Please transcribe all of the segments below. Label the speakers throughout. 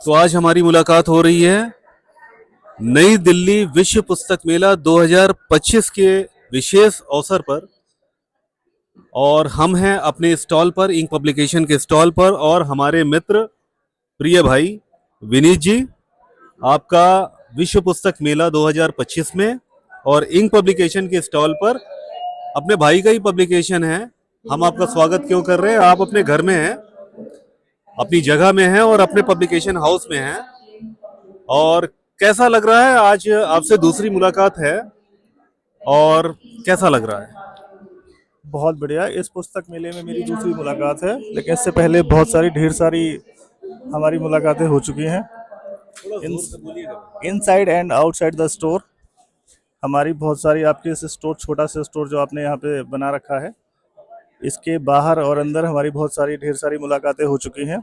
Speaker 1: तो आज हमारी मुलाकात हो रही है नई दिल्ली विश्व पुस्तक मेला 2025 के विशेष अवसर पर। और हम हैं अपने स्टॉल पर, इंक पब्लिकेशन के स्टॉल पर, और हमारे मित्र प्रिय भाई विनीत जी आपका विश्व पुस्तक मेला 2025 में और इंक पब्लिकेशन के स्टॉल पर अपने भाई का ही पब्लिकेशन है। हम आपका स्वागत क्यों कर रहे हैं? आप अपने घर में हैं, अपनी जगह में हैं और अपने पब्लिकेशन हाउस में हैं। और कैसा लग रहा है? आज आपसे दूसरी मुलाकात है और कैसा लग रहा है?
Speaker 2: बहुत बढ़िया। इस पुस्तक मेले में मेरी दूसरी मुलाकात है, लेकिन इससे पहले बहुत सारी ढेर सारी हमारी मुलाकातें हो चुकी हैं। Inside and outside the store हमारी बहुत सारी, आपके इस स्टोर, छोटा सा स्टोर जो आपने यहाँ पे बना रखा है, इसके बाहर और अंदर हमारी बहुत सारी ढेर सारी मुलाकातें हो चुकी हैं।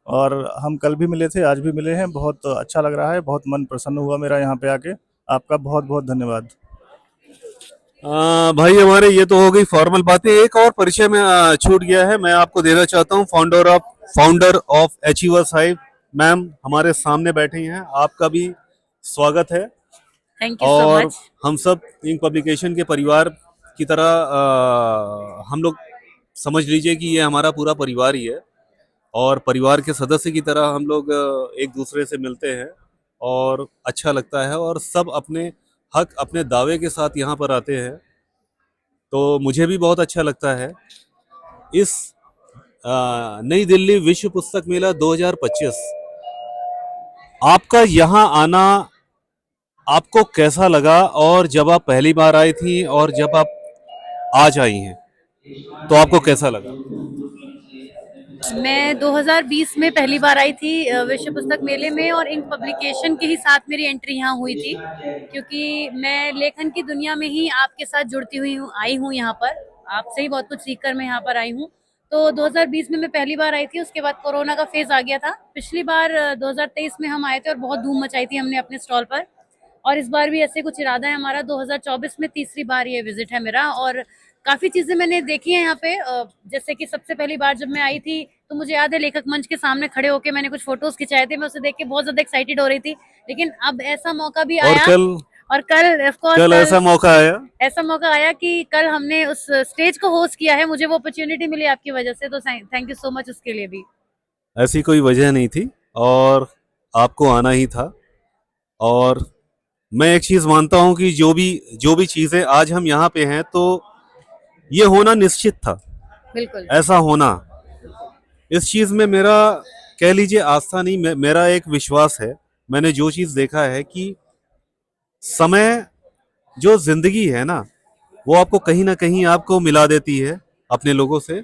Speaker 2: और हम कल भी मिले थे, आज भी मिले हैं। बहुत अच्छा लग रहा है, बहुत मन प्रसन्न हुआ मेरा यहाँ पे आके। आपका बहुत बहुत धन्यवाद।
Speaker 1: भाई हमारे ये तो हो गई फॉर्मल बातें। एक और परिचय में छूट गया है, मैं आपको देना चाहता हूँ। Founder of achievers hive ma'am हमारे सामने बैठी हैं, आपका भी स्वागत है।
Speaker 3: थैंक यू सो
Speaker 1: और
Speaker 3: मच।
Speaker 1: हम सब इंक पब्लिकेशन के परिवार की तरह हम लोग, समझ लीजिए कि ये हमारा पूरा परिवार ही है और परिवार के सदस्य की तरह हम लोग एक दूसरे से मिलते हैं और अच्छा लगता है। और सब अपने हक, अपने दावे के साथ यहाँ पर आते हैं, तो मुझे भी बहुत अच्छा लगता है। इस नई दिल्ली विश्व पुस्तक मेला 2025 आपका यहाँ आना आपको कैसा लगा? और जब आप पहली बार आई थी और जब आप आज आई हैं तो आपको कैसा लगा?
Speaker 3: मैं 2020 में पहली बार आई थी विश्व पुस्तक मेले में, और इंक पब्लिकेशन के ही साथ मेरी एंट्री यहाँ हुई थी, क्योंकि मैं लेखन की दुनिया में ही आपके साथ जुड़ती हुई आई हूँ यहाँ पर। आपसे ही बहुत कुछ सीखकर मैं यहाँ पर आई हूँ। तो 2020 में मैं पहली बार आई थी, उसके बाद कोरोना का फेज आ गया था। पिछली बार 2023 में हम आए थे और बहुत धूम मचाई थी हमने अपने स्टॉल पर। और इस बार भी ऐसे कुछ इरादा है हमारा। 2024 में तीसरी बार ये विजिट है मेरा, और काफी चीजें मैंने देखी हैं यहाँ पे। जैसे कि सबसे पहली बार जब मैं आई थी तो मुझे याद है लेखक मंच के सामने खड़े होके मैंने कुछ फोटोज खिंचाए थे। मैं उसे देख के बहुत ज्यादा एक्साइटेड हो रही थी। लेकिन अब ऐसा मौका भी
Speaker 1: और
Speaker 3: आया, और कल
Speaker 1: कल ऐसा मौका आया
Speaker 3: कि कल हमने उस स्टेज को होस्ट किया है। मुझे वो अपॉर्चुनिटी मिली आपकी वजह से, तो थैंक यू सो मच उसके लिए भी।
Speaker 1: ऐसी कोई वजह नहीं थी और आपको आना ही था। और मैं एक चीज मानता हूं कि जो भी चीजें आज हम यहाँ पे हैं, तो ये होना निश्चित था।
Speaker 3: बिल्कुल
Speaker 1: ऐसा होना, इस चीज में मेरा, कह लीजिए आस्था नहीं, मेरा एक विश्वास है। मैंने जो चीज देखा है कि समय, जो जिंदगी है ना, वो आपको कहीं ना कहीं आपको मिला देती है अपने लोगों से।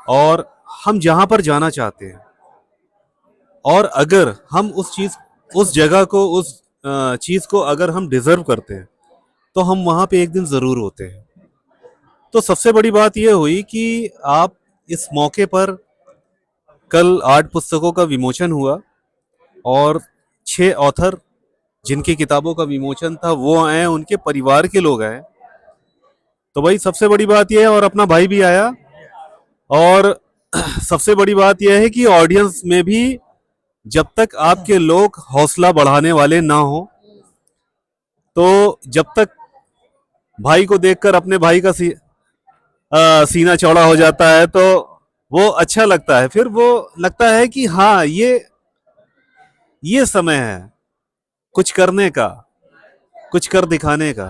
Speaker 1: और हम जहां पर जाना चाहते हैं, और अगर हम उस जगह को, उस चीज को अगर हम डिजर्व करते हैं, तो हम वहां पे एक दिन जरूर होते हैं। तो सबसे बड़ी बात यह हुई कि आप इस मौके पर, कल 8 पुस्तकों का विमोचन हुआ और 6 ऑथर जिनकी किताबों का विमोचन था वो आए, उनके परिवार के लोग आए। तो भाई सबसे बड़ी बात यह है, और अपना भाई भी आया। और सबसे बड़ी बात यह है कि ऑडियंस में भी जब तक आपके लोग हौसला बढ़ाने वाले ना हो, तो जब तक भाई को देखकर अपने भाई का सीना चौड़ा हो जाता है, तो वो अच्छा लगता है। फिर वो लगता है कि हाँ, ये समय है कुछ करने का, कुछ कर दिखाने का।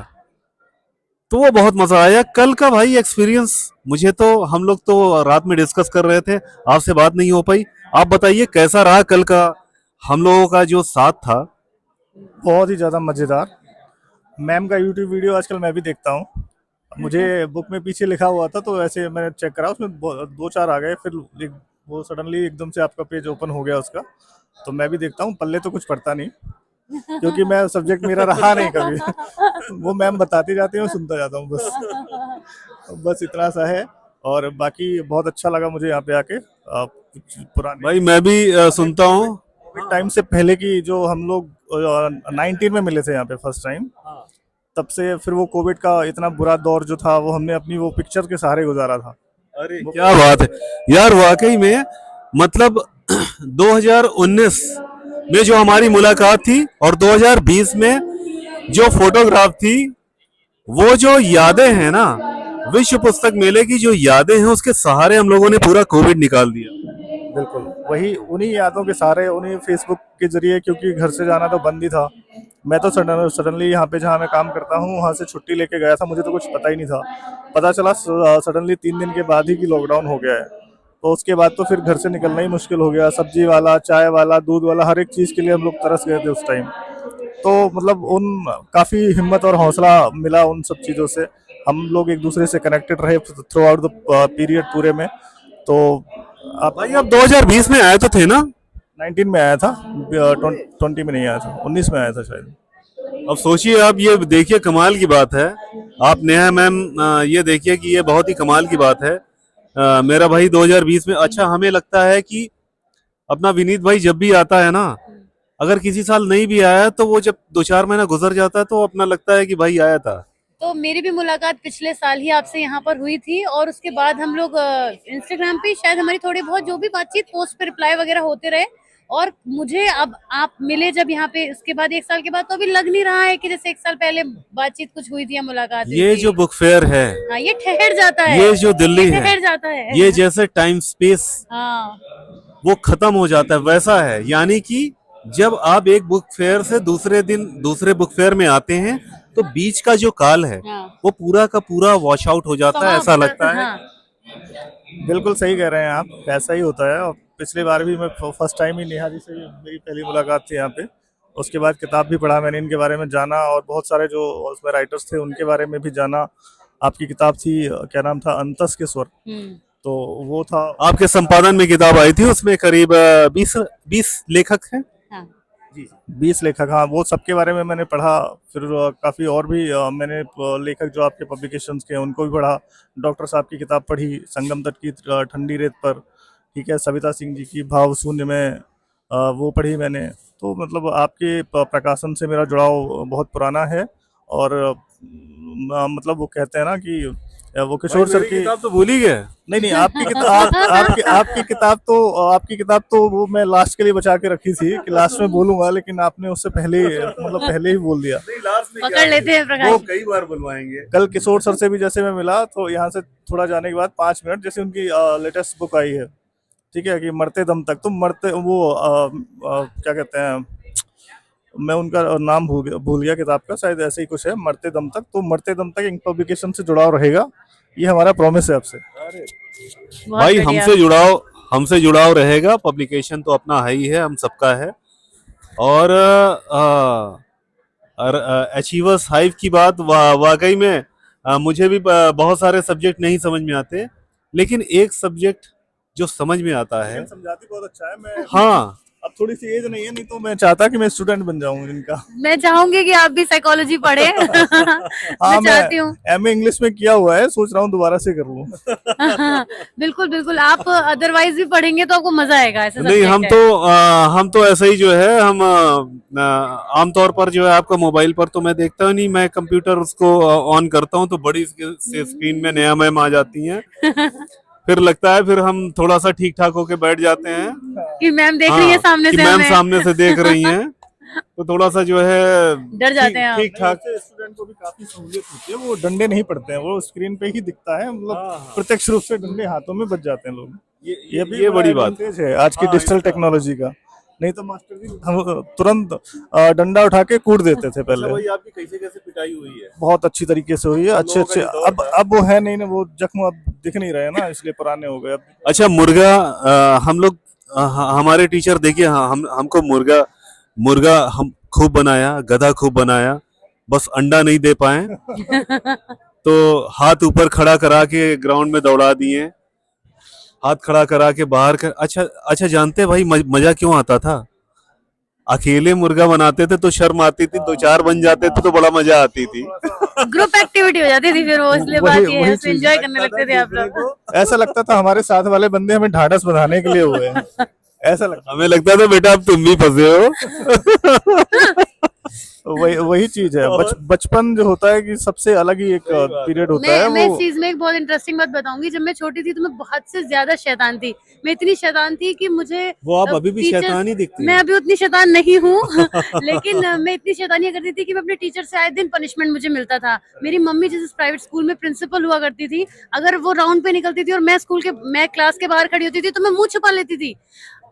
Speaker 1: तो वो बहुत मजा आया कल का भाई एक्सपीरियंस। मुझे तो, हम लोग तो रात में डिस्कस कर रहे थे, आपसे बात नहीं हो पाई। आप बताइए कैसा रहा कल का हम लोगों का जो साथ था?
Speaker 2: बहुत ही ज़्यादा मज़ेदार। मैम का यूट्यूब वीडियो आजकल मैं भी देखता हूँ। मुझे बुक में पीछे लिखा हुआ था, तो ऐसे मैंने चेक करा, उसमें 2-4 आ गए। फिर वो सडनली एकदम से आपका पेज ओपन हो गया उसका, तो मैं भी देखता हूँ। पल्ले तो कुछ पढ़ता नहीं, क्योंकि मैं, सब्जेक्ट मेरा रहा नहीं कभी। वो मैम बताती जाती है, मैं सुनता जाता हूँ बस इतना सा है। और बाकी बहुत अच्छा लगा मुझे यहाँ पे आके। कुछ पुराने
Speaker 1: भाई मैं भी सुनता हूँ।
Speaker 2: टाइम से पहले की, जो हम लोग 19 में मिले थे यहाँ पे फर्स्ट टाइम, तब से फिर वो कोविड का इतना बुरा दौर जो था, वो हमने अपनी वो पिक्चर के सहारे गुजारा था।
Speaker 1: अरे क्या बात है यार, वाकई में मतलब 2019 में जो हमारी मुलाकात थी और 2020 में जो फोटोग्राफ थी, वो जो यादें हैं ना, विश्व पुस्तक मेले की जो यादें हैं, उसके सहारे हम लोगों ने पूरा कोविड निकाल दिया।
Speaker 2: बिल्कुल वही, उन्हीं यादों के सारे, उन्हीं फेसबुक के जरिए, क्योंकि घर से जाना तो बंद ही था। मैं तो सडनली यहाँ पे जहाँ मैं काम करता हूँ वहाँ से छुट्टी लेके गया था, मुझे तो कुछ पता ही नहीं था। पता चला सडनली 3 दिन के बाद ही कि लॉकडाउन हो गया है। तो उसके बाद तो फिर घर से निकलना ही मुश्किल हो गया। सब्जी वाला, चाय वाला, दूध वाला, हर एक चीज़ के लिए हम लोग तरस गए थे उस टाइम। तो मतलब उन काफ़ी हिम्मत और हौसला मिला उन सब चीज़ों से। हम लोग एक दूसरे से कनेक्टेड रहे थ्रू आउट द पीरियड पूरे में। तो आप
Speaker 1: भाई आप 2020 में आए तो थे ना?
Speaker 2: 19 में आया था, 20 में नहीं आया था, 19 में आया था शायद।
Speaker 1: अब सोचिए आप, ये देखिए कमाल की बात है। आप नेहा मैम, ये देखिए कि ये बहुत ही कमाल की बात है। मेरा भाई 2020 में, अच्छा हमें लगता है कि अपना विनीत भाई जब भी आता है ना, अगर किसी साल नहीं भी आया तो वो जब 2-4 महीना गुजर जाता है तो अपना लगता है कि भाई आया था।
Speaker 3: तो मेरी भी मुलाकात पिछले साल ही आपसे यहाँ पर हुई थी, और उसके बाद हम लोग इंस्टाग्राम पे शायद हमारी थोड़ी बहुत जो भी बातचीत, पोस्ट पे रिप्लाई वगैरह होते रहे। और मुझे अब आप मिले जब यहाँ पे, उसके बाद 1 साल के बाद, तो अभी लग नहीं रहा है कि जैसे 1 साल पहले बातचीत कुछ हुई थी या मुलाकात हुई
Speaker 1: ये
Speaker 3: थी।
Speaker 1: जो बुक फेयर है,
Speaker 3: हाँ, ये ठहर जाता है,
Speaker 1: ये जो दिल्ली
Speaker 3: ये
Speaker 1: है,
Speaker 3: ठहर जाता है।
Speaker 1: ये जैसे टाइम स्पेस
Speaker 3: हाँ,
Speaker 1: वो खत्म हो जाता है, वैसा है। यानी कि जब आप एक बुक फेयर से दूसरे दिन दूसरे बुक फेयर में आते हैं तो बीच का जो काल है
Speaker 3: हाँ।
Speaker 1: वो पूरा का पूरा वॉश आउट हो जाता है, ऐसा लगता है।
Speaker 3: हाँ।
Speaker 2: बिल्कुल सही कह रहे हैं आप, ऐसा ही होता है। और पिछली बार भी मैं फर्स्ट टाइम ही नेहा जी से मेरी पहली मुलाकात थी यहाँ पे। उसके बाद किताब भी पढ़ा मैंने, इनके बारे में जाना, और बहुत सारे जो उसमें राइटर्स थे उनके बारे में भी जाना। आपकी किताब थी, क्या नाम था, अंतस के स्वर, तो वो था।
Speaker 1: आपके संपादन में किताब आई थी, उसमें करीब 20 लेखक हैं।
Speaker 3: हाँ।
Speaker 2: 20 लेखक, हाँ, वो सबके बारे में मैंने पढ़ा। फिर काफ़ी और भी मैंने लेखक जो आपके पब्लिकेशंस के हैं उनको भी पढ़ा। डॉक्टर साहब की किताब पढ़ी, संगम तट की ठंडी रेत पर, ठीक है, सविता सिंह जी की भाव शून्य में, वो पढ़ी मैंने। तो मतलब आपके प्रकाशन से मेरा जुड़ाव बहुत पुराना है। और मतलब वो कहते हैं ना कि वो किशोर सर की
Speaker 1: किताब तो भूल ही गए।
Speaker 2: नहीं, आपकी किताब, आपकी किताब तो वो मैं लास्ट के लिए बचा के रखी थी कि लास्ट में बोलूंगा, लेकिन आपने उससे पहले, मतलब पहले ही बोल दिया।
Speaker 3: पकड़ लेते हैं प्रकाश।
Speaker 1: वो कई बार बुलवाएंगे।
Speaker 2: कल किशोर सर से भी जैसे मैं मिला तो यहाँ से थोड़ा जाने के बाद 5 मिनट, जैसे उनकी लेटेस्ट बुक आई है, ठीक है, कि मरते दम तक, तो मरते वो क्या कहते हैं, मैं उनका नाम भूल गया किताब का, शायद ऐसे ही कुछ है, मरते दम तक। तो मरते दम तक इन पब्लिकेशन से जुड़ाव रहेगा, ये हमारा प्रॉमिस है आपसे।
Speaker 1: भाई हमसे जुड़ाव रहेगा। पब्लिकेशन तो अपना है ही है, हम सबका है। और अचीवर्स हाइव की बात वाकई में मुझे भी बहुत सारे सब्जेक्ट नहीं समझ में आते, लेकिन एक सब्जेक्ट जो समझ में आता है,
Speaker 2: समझाती बहुत अच्छा है। मैं
Speaker 1: हाँ,
Speaker 2: अब थोड़ी सी एज नहीं है, नहीं तो मैं चाहता कि मैं स्टूडेंट बन जाऊं इनका।
Speaker 3: मैं चाहूंगी कि आप भी साइकोलॉजी पढ़े। मैं चाहती हूँ।
Speaker 2: एमए इंग्लिश में किया हुआ है, सोच रहा हूँ दोबारा से कर लूं।
Speaker 3: बिल्कुल बिल्कुल, आप अदरवाइज भी पढ़ेंगे तो आपको मजा आएगा। ऐसा
Speaker 1: नहीं, हम तो ऐसा ही जो है, हम आमतौर पर जो है आपका मोबाइल पर तो मैं देखता हूँ नहीं, मैं कंप्यूटर उसको ऑन करता हूँ तो बड़ी स्क्रीन में नया मैम आ जाती हैं। फिर लगता है, फिर हम थोड़ा सा ठीक ठाक होके बैठ जाते हैं
Speaker 3: कि मैम देख रही है सामने
Speaker 1: कि
Speaker 3: से,
Speaker 1: मैम
Speaker 3: हमें
Speaker 1: सामने से देख रही हैं, तो थोड़ा सा जो है
Speaker 3: डर जाते हैं आप।
Speaker 2: ठीक ठाक। स्टूडेंट को भी काफी सहूलियत होती है, वो डंडे नहीं पड़ते हैं, वो स्क्रीन पे ही दिखता है, मतलब प्रत्यक्ष रूप से डंडे हाथों में बच जाते हैं लोग। ये
Speaker 1: बड़ी बात
Speaker 2: है आज की डिजिटल टेक्नोलॉजी का। नहीं तो मास्टर जी हम तुरंत डंडा उठा के कूट देते थे पहले।
Speaker 1: वही आपकी कैसे कैसे पिटाई हुई है?
Speaker 2: बहुत अच्छी तरीके से हुई है, अच्छे। अब वो है नहीं ना, वो जख्म अब दिख नहीं रहे ना, इसलिए पुराने हो गए अब।
Speaker 1: अच्छा, मुर्गा, हम लोग हमारे टीचर देखिए, हमको मुर्गा हम खूब बनाया, गधा खूब बनाया, बस अंडा नहीं दे पाए। तो हाथ ऊपर खड़ा करा के ग्राउंड में दौड़ा दिए, हाथ खड़ा करा के बाहर कर। अच्छा जानते भाई मजा क्यों आता था? अकेले मुर्गा बनाते थे तो शर्म आती थी, 2-4 बन जाते थे तो बड़ा मजा आती थी।
Speaker 3: ग्रुप एक्टिविटी हो जाती थी फिर वो, इसलिए बात ये है, एंजॉय करने लगते थे आप लोग।
Speaker 2: ऐसा लगता था हमारे साथ वाले बंदे हमें ढाढ़स बंधाने के लिए हुए हैं, ऐसा लगता।
Speaker 1: हमें लगता था बेटा अब तुम भी फंसे हो।
Speaker 2: वही वही चीज है। बचपन जो होता है कि सबसे अलग ही एक पीरियड होता है
Speaker 3: मैं इस
Speaker 2: वो।
Speaker 3: चीज में एक बहुत इंटरेस्टिंग बात बताऊंगी। जब मैं छोटी थी तो मैं बहुत से ज्यादा शैतान थी। मैं इतनी शैतान थी कि मुझे
Speaker 1: वो आप अभी भी
Speaker 3: टीचर्स,
Speaker 1: शैतान ही दिखती
Speaker 3: मैं
Speaker 1: हैं।
Speaker 3: अभी उतनी शैतान नहीं हूँ लेकिन मैं इतनी शैतानियां करती थी कि मैं अपने टीचर से आए दिन पनिशमेंट मुझे मिलता था। मेरी मम्मी जिस प्राइवेट स्कूल में प्रिंसिपल हुआ करती थी, अगर वो राउंड पे निकलती थी और मैं क्लास के बाहर खड़ी होती थी तो मैं मुंह छुपा लेती थी।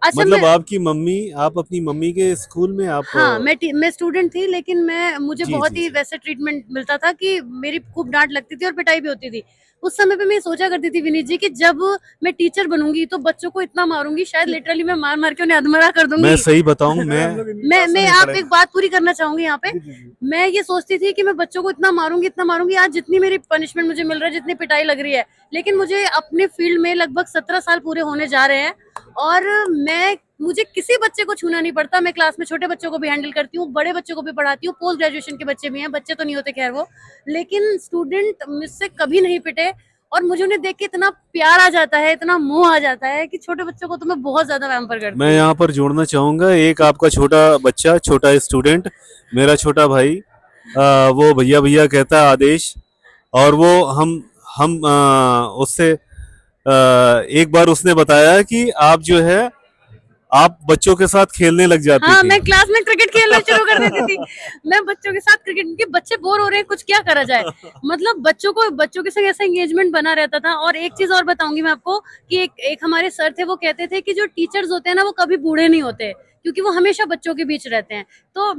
Speaker 3: अच्छा
Speaker 1: मतलब
Speaker 3: मैं,
Speaker 1: आपकी मम्मी, आप अपनी मम्मी के स्कूल में आप
Speaker 3: हाँ मैं स्टूडेंट थी, लेकिन मुझे
Speaker 1: जी
Speaker 3: बहुत
Speaker 1: जी
Speaker 3: ही
Speaker 1: जी।
Speaker 3: वैसे ट्रीटमेंट मिलता था कि मेरी खूब डांट लगती थी और पिटाई भी होती थी। उस समय पे मैं सोचा करती थी विनीत जी कि जब मैं टीचर बनूंगी तो बच्चों को इतना मारूंगी, शायद लिटरली मैं मार मार के उन्हें अधमरा कर
Speaker 1: मैं
Speaker 3: दूंगी।
Speaker 1: सही बताऊं,
Speaker 2: अगर
Speaker 1: मैं
Speaker 2: हम लोग इनकी
Speaker 3: मैं
Speaker 2: बात से
Speaker 3: मैं
Speaker 2: नहीं
Speaker 3: आप
Speaker 2: पढ़े।
Speaker 3: एक बात पूरी करना चाहूंगी यहाँ पे।
Speaker 2: जी जी जी।
Speaker 3: मैं ये सोचती थी कि मैं बच्चों को इतना मारूंगी, आज जितनी मेरी पनिशमेंट मुझे मिल रहा है, जितनी पिटाई लग रही है, लेकिन मुझे अपने फील्ड में लगभग 17 साल पूरे होने जा रहे हैं और मुझे किसी बच्चे को छूना नहीं पड़ता। मैं क्लास में छोटे बच्चों को भी हैंडल करती हूँ, बड़े बच्चों को भी पढ़ाती हूँ, पोस्ट ग्रेजुएशन के बच्चे भी हैं, बच्चे तो नहीं होते खैर वो, लेकिन स्टूडेंट मुझसे कभी नहीं पिटे और मुझे उन्हें देख के इतना प्यार आ जाता है, इतना मोह आ जाता है कि छोटे बच्चों को तो मैं बहुत ज्यादा पैम्पर करती
Speaker 1: मैं
Speaker 3: हूँ।
Speaker 1: यहाँ पर जोड़ना चाहूंगा, एक आपका छोटा बच्चा, छोटा स्टूडेंट, मेरा छोटा भाई, वो भैया भैया कहता है आदेश। और वो हम उससे एक बार उसने बताया कि आप जो है, आप बच्चों के साथ खेलने लग जाती
Speaker 3: हाँ,
Speaker 1: थी।
Speaker 3: मैं क्लास में क्रिकेट खेलना शुरू कर देती थी। मैं बच्चों के साथ क्रिकेट, क्योंकि बच्चे बोर हो रहे हैं, कुछ क्या करा जाए। मतलब बच्चों के संग ऐसा एंगेजमेंट बना रहता था। और एक चीज और बताऊंगी मैं आपको कि एक हमारे सर थे, वो कहते थे कि जो टीचर्स होते हैं ना वो कभी बूढ़े नहीं होते, क्योंकि वो हमेशा बच्चों के बीच रहते हैं। तो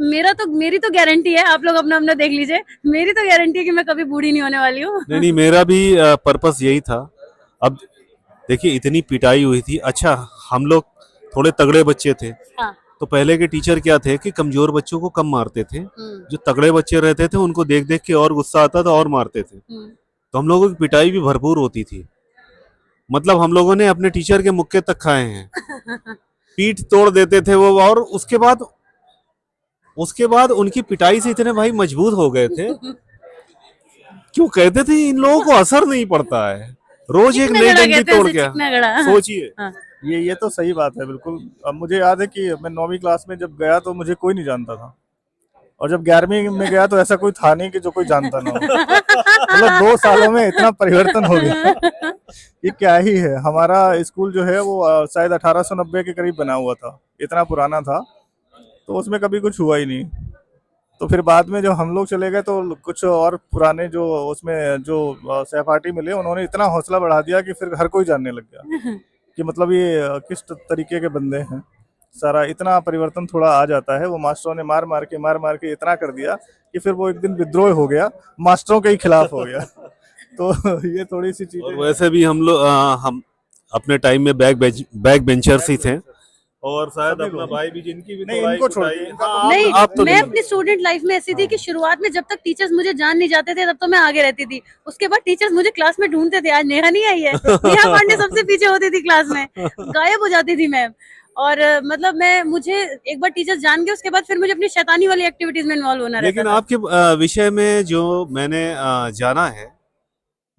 Speaker 3: मेरी तो गारंटी है, आप लोग अपना अपना देख लीजिए, मेरी तो गारंटी है कि मैं कभी बूढ़ी नहीं होने वाली हूँ।
Speaker 1: नहीं नहीं, मेरा भी पर्पस यही था। अब देखिए, इतनी पिटाई हुई थी। अच्छा, हम लोग थोड़े तगड़े बच्चे थे,
Speaker 3: हाँ।
Speaker 1: तो पहले के टीचर क्या थे कि कमजोर बच्चों को कम मारते थे।
Speaker 3: हम्म।
Speaker 1: जो तगड़े बच्चे रहते थे उनको देख देख के और गुस्सा आता था और मारते थे।
Speaker 3: हम्म।
Speaker 1: तो हम लोगों की पिटाई भी भरपूर होती थी। मतलब हम लोगों ने अपने टीचर के मुक्के तक खाए हैं, पीठ तोड़ देते थे वो। और उसके बाद उनकी पिटाई से इतने भाई मजबूत हो गए थे, क्यों कहते थे इन लोगों को असर नहीं पड़ता है, रोज एक
Speaker 3: चिकना
Speaker 1: नई
Speaker 3: गड़ा
Speaker 1: डंडी
Speaker 3: कहते हैं
Speaker 1: तोड़
Speaker 3: उसे,
Speaker 1: के।
Speaker 3: चिकना गड़ा।
Speaker 1: सोचिए।
Speaker 3: हाँ।
Speaker 2: ये तो सही बात है बिल्कुल। अब मुझे याद है कि मैं 9वीं क्लास में जब गया तो मुझे कोई नहीं जानता था, और जब 11वीं में गया तो ऐसा कोई था नहीं कि जो कोई जानता ना हो। मतलब 2 सालों में इतना परिवर्तन हो गया। ये क्या ही है। हमारा स्कूल जो है वो शायद 1890 के करीब बना हुआ था, इतना पुराना था। तो उसमें कभी कुछ हुआ ही नहीं। तो फिर बाद में जब हम लोग चले गए तो कुछ और पुराने जो उसमें जो सहपाठी मिले, उन्होंने इतना हौसला बढ़ा दिया कि फिर हर कोई जानने लग गया कि मतलब ये किस तरीके के बंदे हैं। सारा इतना परिवर्तन थोड़ा आ जाता है। वो मास्टरों ने मार मार के इतना कर दिया कि फिर वो एक दिन विद्रोह हो गया, मास्टरों के ही खिलाफ हो गया। तो ये थोड़ी सी
Speaker 1: और
Speaker 2: चीजें
Speaker 1: वैसे भी हम अपने टाइम में बैक बेंचर्स ही थे। और शायद
Speaker 2: सभी
Speaker 1: अपना
Speaker 2: लोग।
Speaker 1: भाई भी, जिनकी भी
Speaker 2: नहीं,
Speaker 1: थोड़ा
Speaker 2: इनको छोड़
Speaker 1: कुटाई।
Speaker 2: के, इनका
Speaker 1: हाँ,
Speaker 3: नहीं,
Speaker 1: आप तो
Speaker 3: मैं
Speaker 1: नहीं।
Speaker 3: अपनी स्टूडेंट लाइफ में ऐसी थी कि शुरुआत में जब तक टीचर्स मुझे जान नहीं जाते थे तब तो मैं आगे रहती थी। उसके बाद टीचर्स मुझे क्लास में ढूंढते थे, आज नेहा नहीं आई है, नेहा पांडे सबसे पीछे होती थी क्लास में, गायब हो जाती थी मैम। और मतलब मुझे एक बार टीचर्स जान गए, उसके बाद फिर मुझे अपनी शैतानी वाली एक्टिविटीज में इन्वॉल्व होना रहता
Speaker 1: लेकिन
Speaker 3: था।
Speaker 1: आपके विषय में जो मैंने जाना है,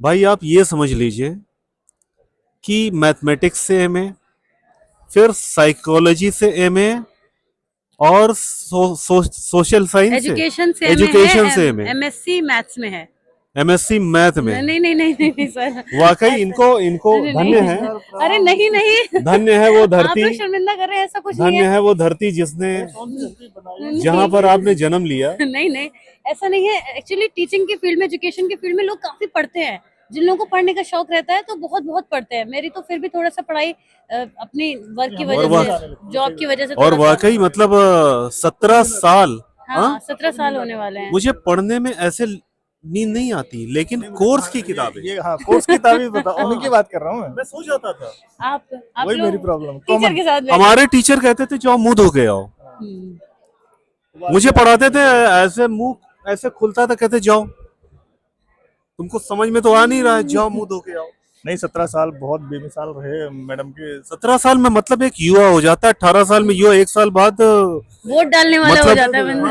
Speaker 1: भाई आप ये समझ लीजिए कि मैथमेटिक्स से एमए, फिर साइकोलॉजी से एमए, और सोशल साइंस से,
Speaker 3: एजुकेशन से
Speaker 1: एजुकेशन से एमए,
Speaker 3: एमएससी मैथ्स में है।
Speaker 1: एमएससी मैथ में।
Speaker 3: नहीं नहीं नहीं नहीं, नहीं सर,
Speaker 1: वाकई इनको इनको
Speaker 3: नहीं,
Speaker 1: धन्य
Speaker 3: नहीं।
Speaker 1: है,
Speaker 3: अरे नहीं नहीं,
Speaker 1: धन्य है वो
Speaker 3: आप
Speaker 1: धरती,
Speaker 3: लोग शर्मिंदा कर रहे हैं, ऐसा कुछ नहीं
Speaker 1: धन्य
Speaker 3: है।
Speaker 1: है वो धरती जिसने,
Speaker 3: नहीं,
Speaker 1: जहां पर आपने जन्म लिया।
Speaker 3: नहीं नहीं, ऐसा नहीं है। एक्चुअली टीचिंग की फील्ड में, एजुकेशन की फील्ड में लोग काफी पढ़ते हैं। जिन लोगों को पढ़ने का शौक रहता है तो बहुत बहुत पढ़ते हैं। मेरी तो फिर भी थोड़ा सा पढ़ाई अपनी वर्क की
Speaker 1: और
Speaker 3: वजह से, जॉब की वजह से
Speaker 1: और
Speaker 3: थोड़ा सा।
Speaker 1: वाकई मतलब 17 साल।
Speaker 3: हाँ, 17 साल होने वाले हैं।
Speaker 1: मुझे पढ़ने में ऐसे नींद नहीं आती, लेकिन कोर्स की किताबें,
Speaker 2: ये हाँ, कोर्स की किताबें बता, उन्हीं की बात कर रहा हूँ मैं।
Speaker 1: मैं सो जाता था।
Speaker 3: आप
Speaker 2: वही
Speaker 3: लोग
Speaker 2: मेरी प्रॉब्लम
Speaker 3: टीचर के साथ बैठे।
Speaker 1: हमारे टीचर कहते थे जाओ मुंह धो के आओ। मुझे पढ़ाते थे, ऐसे मुंह ऐसे खुलता था, कहते जाओ, तुमको समझ में तो आ नहीं रहा है, जाओ मुंह धो के आओ।
Speaker 2: नहीं, 17 साल बहुत बेमिसाल रहे मैडम के।
Speaker 1: 17 साल में मतलब एक युवा हो जाता है, 18 साल में युवा, 1 साल बाद
Speaker 3: वोट डालने वाला हो
Speaker 1: मतलब-
Speaker 3: जाता है बंदा।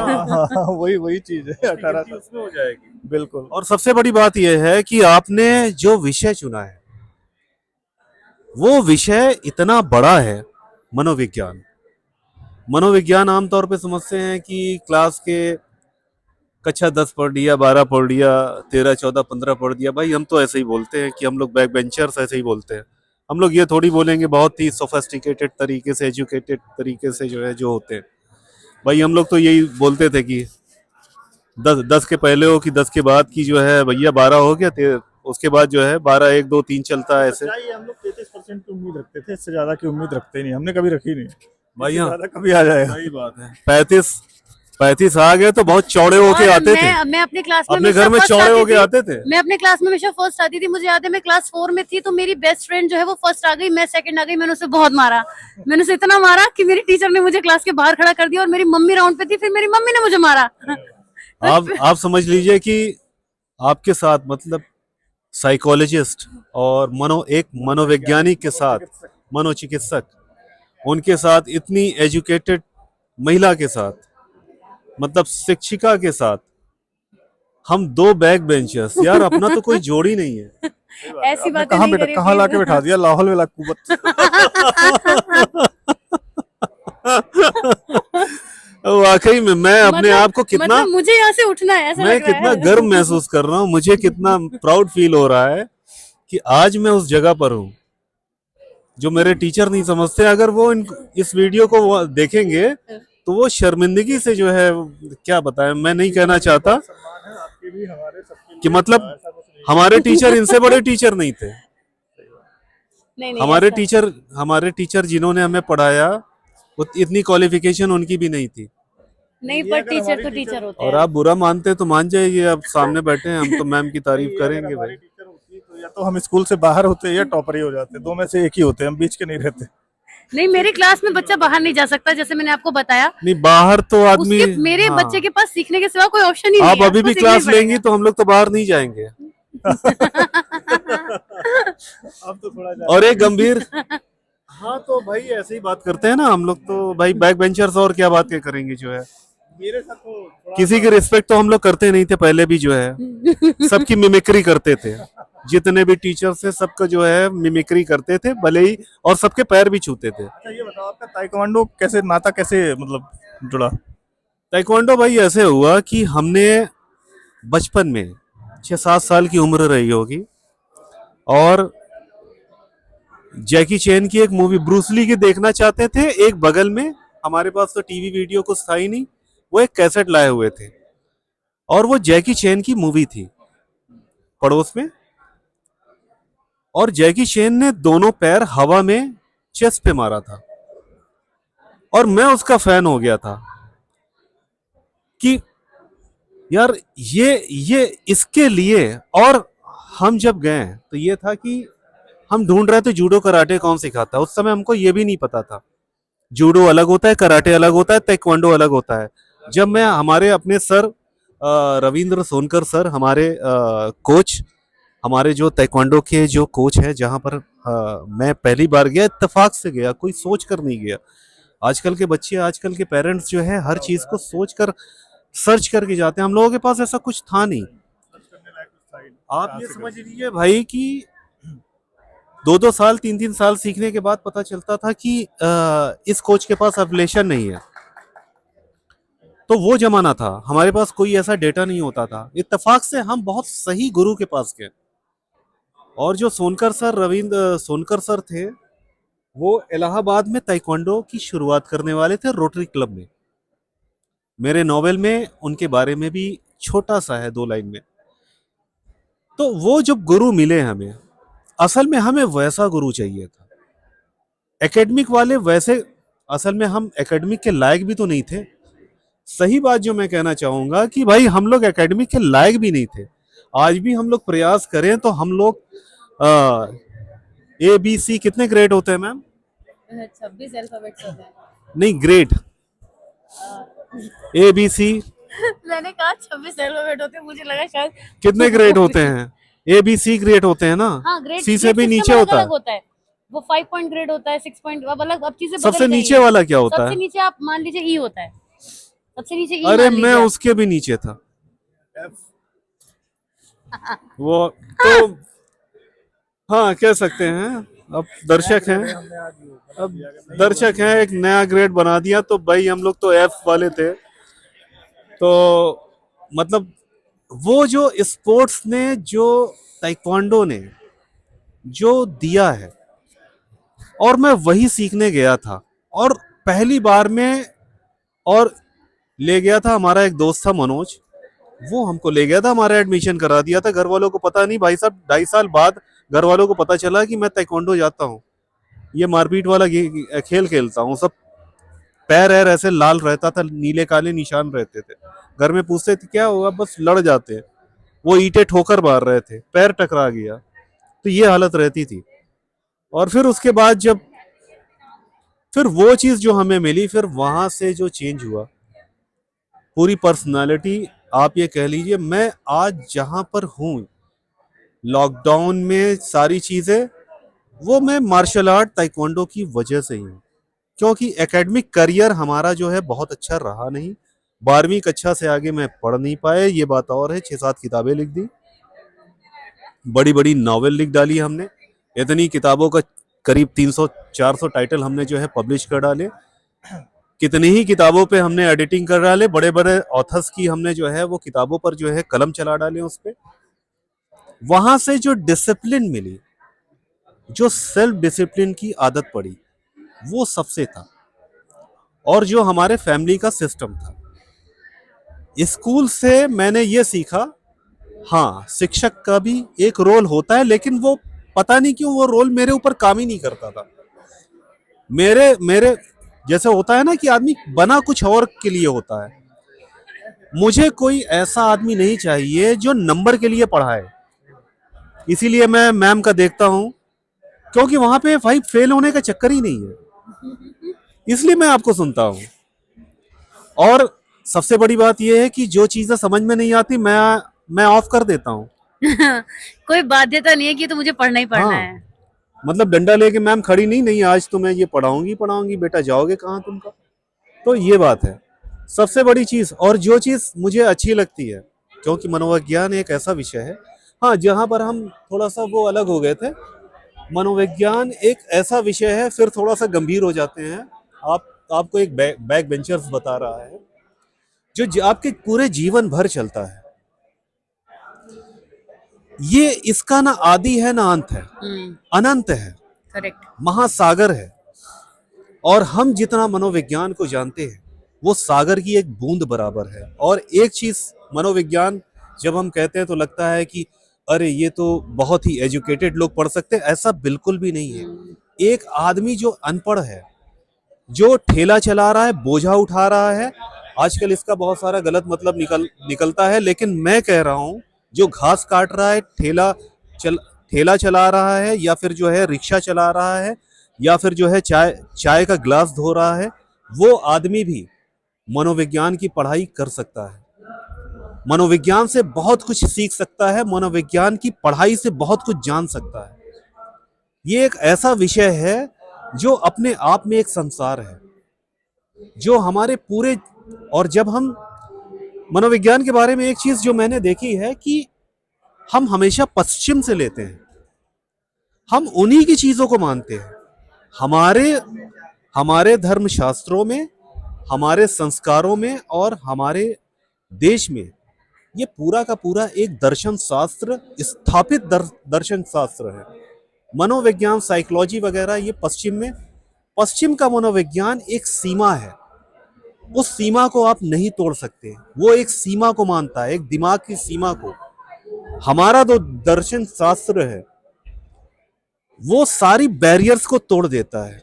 Speaker 2: हाँ, वही चीज है। 18 साल
Speaker 1: उसमें हो जाएगी।
Speaker 2: बिल्कुल।
Speaker 1: और सबसे बड़ी बात यह है कि आपने जो विषय चुना है, वो विषय इतना बड़ा है, मनोविज्ञान। मनोविज्ञान आमतौर पे समझते हैं कि क्लास के कक्षा 10 पढ़ लिया, 12 पढ़ लिया, 13 14 15 पढ़ दिया। भाई हम तो ऐसे ही बोलते हैं कि हम लोग बैक बेंचर्स ऐसे ही बोलते हैं। हम लोग ये थोड़ी बोलेंगे बहुत ही सोफिस्टिकेटेड तरीके से, एजुकेटेड तरीके से जो है जो होते हैं। भाई हम लोग तो यही बोलते थे कि 10 के पहले हो कि 10 के बाद की जो है भैया 12 हो गया, उसके बाद जो है 12 1 2 3 चलता है ऐसे।
Speaker 2: चाहिए हम लोग 33% की उम्मीद रखते थे, इससे ज्यादा की उम्मीद रखते ही नहीं, हमने कभी रखी नहीं।
Speaker 1: भाई
Speaker 2: इससे
Speaker 1: हाँ,
Speaker 2: ज्यादा कभी आ जाएगा।
Speaker 1: सही बात है। 35 आ गए तो बहुत चौड़े होके
Speaker 3: और
Speaker 1: आते थे,
Speaker 3: मैं अपने क्लास में
Speaker 1: अपने घर में
Speaker 3: हमेशा
Speaker 1: चौड़े
Speaker 3: फर्स्ट
Speaker 1: होके
Speaker 3: आती
Speaker 1: आते
Speaker 3: थी।
Speaker 1: थे।
Speaker 3: मैं अपने क्लास में हमेशा फर्स्ट आती थी। मुझे याद है मैं क्लास 4 में थी तो मेरी बेस्ट फ्रेंड जो है वो फर्स्ट आ गई, मैं सेकंड आ गई। मैंने उसे बहुत मारा, मैंने उसे इतना मारा कि मेरी टीचर ने मुझे क्लास के बाहर खड़ा कर दिया और मेरी मम्मी राउंड पे थी, फिर मेरी मम्मी ने मुझे मारा।
Speaker 1: आप समझ लीजिए कि आपके साथ मतलब साइकोलॉजिस्ट और एक मनोवैज्ञानिक के साथ, मनोचिकित्सक, उनके साथ इतनी एजुकेटेड महिला के साथ, मतलब शिक्षिका के साथ, हम 2 बैक बेंचर्स, यार अपना तो कोई जोड़ी नहीं है।
Speaker 3: ऐसी
Speaker 2: आपने
Speaker 3: बातें
Speaker 2: कहाँ
Speaker 3: नहीं
Speaker 2: बेटा,
Speaker 3: करी
Speaker 2: कहाँ लाके
Speaker 3: please।
Speaker 2: बैठा दिया, लाहौल वाला कुवत।
Speaker 1: वाकई में मैं अपने आप को कितना,
Speaker 3: मतलब मुझे यहाँ से उठना है ऐसा
Speaker 1: मैं
Speaker 3: लग रहा
Speaker 1: कितना
Speaker 3: है।
Speaker 1: गर्व महसूस कर रहा हूँ, मुझे कितना प्राउड फील हो रहा है कि आज मैं उस जगह पर हूँ जो मेरे टीचर नहीं समझते। अगर वो इस वीडियो को वो देखेंगे तो वो शर्मिंदगी से जो है, क्या बताएं, मैं नहीं कहना चाहता
Speaker 2: सम्मान है आपके भी, हमारे सबके
Speaker 1: कि
Speaker 2: लिए,
Speaker 1: मतलब
Speaker 2: ऐसा कुछ नहीं।
Speaker 1: हमारे टीचर इनसे बड़े टीचर नहीं थे।
Speaker 3: नहीं नहीं
Speaker 1: हमारे टीचर जिन्होंने हमें पढ़ाया वो इतनी क्वालिफिकेशन उनकी भी नहीं थी।
Speaker 3: नहीं,
Speaker 2: ये
Speaker 3: पर
Speaker 2: अगर
Speaker 3: टीचर
Speaker 2: हमारी
Speaker 3: तो
Speaker 2: टीचर
Speaker 3: टीचर होते
Speaker 1: और
Speaker 3: हैं।
Speaker 1: आप बुरा मानते तो मान जाइए, अब सामने बैठे हैं हम तो मैम की तारीफ
Speaker 2: ये अगर
Speaker 1: करेंगे
Speaker 2: हमारी
Speaker 1: भाई।
Speaker 2: टीचर होती तो या तो हम स्कूल से बाहर होते या टॉपर ही हो जाते, दो में से एक ही होते, हम बीच के नहीं रहते।
Speaker 3: नहीं, मेरे क्लास में बच्चा बाहर नहीं जा सकता, जैसे मैंने आपको बताया।
Speaker 1: नहीं, बाहर तो आदमी,
Speaker 3: उसके मेरे
Speaker 1: हाँ,
Speaker 3: बच्चे के पास सीखने के सिवा कोई ऑप्शन ही नहीं
Speaker 1: आप
Speaker 3: है,
Speaker 1: अभी
Speaker 3: उसको
Speaker 1: भी
Speaker 3: सीखना ही
Speaker 1: क्लास लेंगी
Speaker 3: पड़ेगा।
Speaker 1: तो हम लोग तो बाहर नहीं जाएंगे।
Speaker 2: अब तो थोड़ा ज्यादा।
Speaker 1: और एक गंभीर, हाँ तो भाई ऐसे ही बात करते हैं ना हम लोग तो भाई, बैक बेंचर्स और क्या बात करेंगे जो है।
Speaker 2: मेरे साथ तो थोड़ा
Speaker 1: किसी की रिस्पेक्ट तो हम लोग करते नहीं थे पहले भी जो है, सबकी मिमिक्री करते थे। जितने भी टीचर्स थे सबका जो है मिमिक्री करते थे भले ही, और सबके पैर भी छूते थे।
Speaker 2: अच्छा ये बताओ, आपका ताइक्वांडो कैसे नाता कैसे मतलब जुड़ा?
Speaker 1: ताइक्वांडो भाई ऐसे हुआ कि हमने बचपन में 6-7 साल की उम्र रही होगी और जैकी चैन की एक मूवी ब्रूस ली की देखना चाहते थे। एक बगल में, हमारे पास तो टीवी वीडियो कुछ था ही नहीं, वो एक कैसेट लाए हुए थे और वो जैकी चैन की मूवी थी पड़ोस में। और जैकी चैन ने दोनों पैर हवा में चेस्ट पे मारा था और मैं उसका फैन हो गया था कि यार ये इसके लिए। और हम जब गए तो ये था कि हम ढूंढ रहे थे जूडो कराटे कौन सिखाता है। उस समय हमको ये भी नहीं पता था जूडो अलग होता है, कराटे अलग होता है, ताइक्वांडो अलग होता है। जब मैं हमारे अपने सर रविंद्र सोनकर सर, हमारे कोच, हमारे जो ताइक्वांडो के जो कोच है, जहां पर मैं पहली बार गया, इत्तेफाक से गया, कोई सोच कर नहीं गया। आजकल के बच्चे, आजकल के पेरेंट्स जो है हर चीज को सोच कर सर्च करके जाते हैं। हम लोगों के पास ऐसा कुछ था नहीं। आप ये समझ लीजिए भाई कि 2-2 साल, 3-3 साल सीखने के बाद पता चलता था कि इस कोच के पास एफिलिएशन नहीं है। तो वो जमाना था, हमारे पास कोई ऐसा डेटा नहीं होता था। इत्तेफाक से हम बहुत सही गुरु के पास गए और जो सोनकर सर, रविंद्र सोनकर सर थे, वो इलाहाबाद में ताइक्वांडो की शुरुआत करने वाले थे रोटरी क्लब में। मेरे नॉवेल में उनके बारे में भी छोटा सा है 2 लाइन में। तो वो जब गुरु मिले हमें, असल में हमें वैसा गुरु चाहिए था, एकेडमिक वाले वैसे। असल में हम एकेडमिक के लायक भी तो नहीं थे। सही बात जो मैं कहना चाहूंगा कि भाई हम लोग एकेडमिक के लायक भी नहीं थे। आज भी हम लोग प्रयास करें तो हम लोग ABC कितने ग्रेड होते हैं मैम?
Speaker 3: 26 अल्फाबेट्स होते हैं।
Speaker 1: नहीं, ग्रेड ABC
Speaker 3: मैंने कहा 26 अल्फाबेट होते हैं, मुझे लगा शायद
Speaker 1: कितने ग्रेड होते हैं? ABC ग्रेड होते हैं ना।
Speaker 3: हाँ, ग्रेड
Speaker 1: C से भी नीचे होता है।
Speaker 3: होता है। वो 5 पॉइंट ग्रेड होता है, 6 पॉइंट, अब अलग, अब चीजें बदल
Speaker 1: सबसे
Speaker 3: गई
Speaker 1: नीचे
Speaker 3: हैं।
Speaker 1: वाला क्या होता
Speaker 3: सबसे
Speaker 1: है?
Speaker 3: नीचे आप मान लीजिए ई होता है, सबसे नीचे ई
Speaker 1: अरे
Speaker 3: मान
Speaker 1: मैं
Speaker 3: लीजिए।
Speaker 1: उसके भी नीचे था। वो तो हाँ कह सकते हैं, अब दर्शक हैं, अब दर्शक हैं, एक नया ग्रेड बना दिया। तो भाई हम लोग तो एफ वाले थे, तो मतलब वो जो स्पोर्ट्स ने, जो ताइक्वांडो ने जो दिया है, और मैं वही सीखने गया था। और पहली बार में, और ले गया था हमारा एक दोस्त था मनोज, वो हमको ले गया था, हमारा एडमिशन करा दिया था। घर वालों को पता नहीं भाई साहब, 2.5 साल बाद घर वालों को पता चला कि मैं ताइक्वांडो जाता हूँ, ये मारपीट वाला खेल खेलता हूँ। सब पैर ऐर ऐसे लाल रहता था, नीले काले निशान रहते थे। घर में पूछते थे क्या हुआ, बस लड़ जाते हैं। वो ईंटें ठोकर मार रहे थे, पैर टकरा गया, तो ये हालत रहती थी। और फिर उसके बाद जब फिर वो चीज जो हमें मिली, फिर वहां से जो चेंज हुआ, पूरी पर्सनालिटी, आप ये कह लीजिए, मैं आज जहां पर हूं लॉकडाउन में, सारी चीजें वो मैं मार्शल आर्ट ताइक्वांडो की वजह से ही हूँ। क्योंकि एकेडमिक करियर हमारा जो है बहुत अच्छा रहा नहीं, 12वीं कक्षा से आगे मैं पढ़ नहीं पाए, ये बात और है। 6-7 किताबें लिख दी, बड़ी बड़ी नॉवेल लिख डाली हमने, इतनी किताबों का करीब 300-400 टाइटल हमने जो है पब्लिश कर डाले। कितनी ही किताबों पे हमने एडिटिंग कर डाले, बड़े बड़े ऑथर्स की हमने जो है वो किताबों पर जो है कलम चला डाले उस पे। वहां से जो डिसिप्लिन मिली, जो सेल्फ डिसिप्लिन की आदत पड़ी, वो सबसे था। और जो हमारे फैमिली का सिस्टम था, स्कूल से मैंने ये सीखा, हाँ शिक्षक का भी एक रोल होता है, लेकिन वो पता नहीं क्यों वो रोल मेरे ऊपर काम ही नहीं करता था। मेरे मेरे जैसे होता है ना कि आदमी बना कुछ और के लिए होता है, मुझे कोई ऐसा आदमी नहीं चाहिए जो नंबर के लिए पढ़ाए। इसीलिए मैं मैम का देखता हूं, क्योंकि वहां पे भाई फेल होने का चक्कर ही नहीं है, इसलिए मैं आपको सुनता हूं। और सबसे बड़ी बात यह है कि जो चीजें समझ में नहीं आती, मैं ऑफ कर देता हूं।
Speaker 3: कोई बाध्यता नहीं है कि तो मुझे पढ़ना ही पढ़ना
Speaker 1: हाँ,
Speaker 3: है।
Speaker 1: मतलब डंडा लेके मैम खड़ी नहीं, नहीं आज तो मैं ये पढ़ाऊंगी पढ़ाऊंगी, बेटा जाओगे कहाँ तुमका। तो ये बात है सबसे बड़ी चीज। और जो चीज मुझे अच्छी लगती है, क्योंकि मनोविज्ञान एक ऐसा विषय है, हाँ जहां पर हम थोड़ा सा वो अलग हो गए थे। मनोविज्ञान एक ऐसा विषय है, फिर थोड़ा सा गंभीर हो जाते हैं। आपको एक बैक बेंचर्स बता रहा है, जो आपके पूरे जीवन भर चलता है। ये इसका ना आदि है ना अंत है, अनंत है,
Speaker 3: करेक्ट।
Speaker 1: महासागर है। और हम जितना मनोविज्ञान को जानते हैं, वो सागर की एक बूंद बराबर है। और एक चीज, मनोविज्ञान जब हम कहते हैं तो लगता है कि अरे ये तो बहुत ही एजुकेटेड लोग पढ़ सकते हैं, ऐसा बिल्कुल भी नहीं है। एक आदमी जो अनपढ़ है, जो ठेला चला रहा है, बोझा उठा रहा है, आजकल इसका बहुत सारा गलत मतलब निकलता है, लेकिन मैं कह रहा हूं जो घास काट रहा है, ठेला चला रहा है, या फिर जो है रिक्शा चला रहा है, या फिर जो है चाय का ग्लास धो रहा है, वो आदमी भी मनोविज्ञान की पढ़ाई कर सकता है, मनोविज्ञान से बहुत कुछ सीख सकता है, मनोविज्ञान की पढ़ाई से बहुत कुछ जान सकता है। ये एक ऐसा विषय है जो अपने आप में एक संसार है, जो हमारे पूरे। और जब हम मनोविज्ञान के बारे में एक चीज जो मैंने देखी है कि हम हमेशा पश्चिम से लेते हैं, हम उन्हीं की चीजों को मानते हैं। हमारे धर्म शास्त्रों में, हमारे संस्कारों में और हमारे देश में ये पूरा का पूरा एक दर्शन शास्त्र, स्थापित दर्शन शास्त्र है। मनोविज्ञान, साइकोलॉजी वगैरह ये पश्चिम में, पश्चिम का मनोविज्ञान एक सीमा है, उस सीमा को आप नहीं तोड़ सकते। वो एक सीमा को मानता है, एक दिमाग की सीमा को। हमारा जो दर्शन शास्त्र है वो सारी बैरियर्स को तोड़ देता है।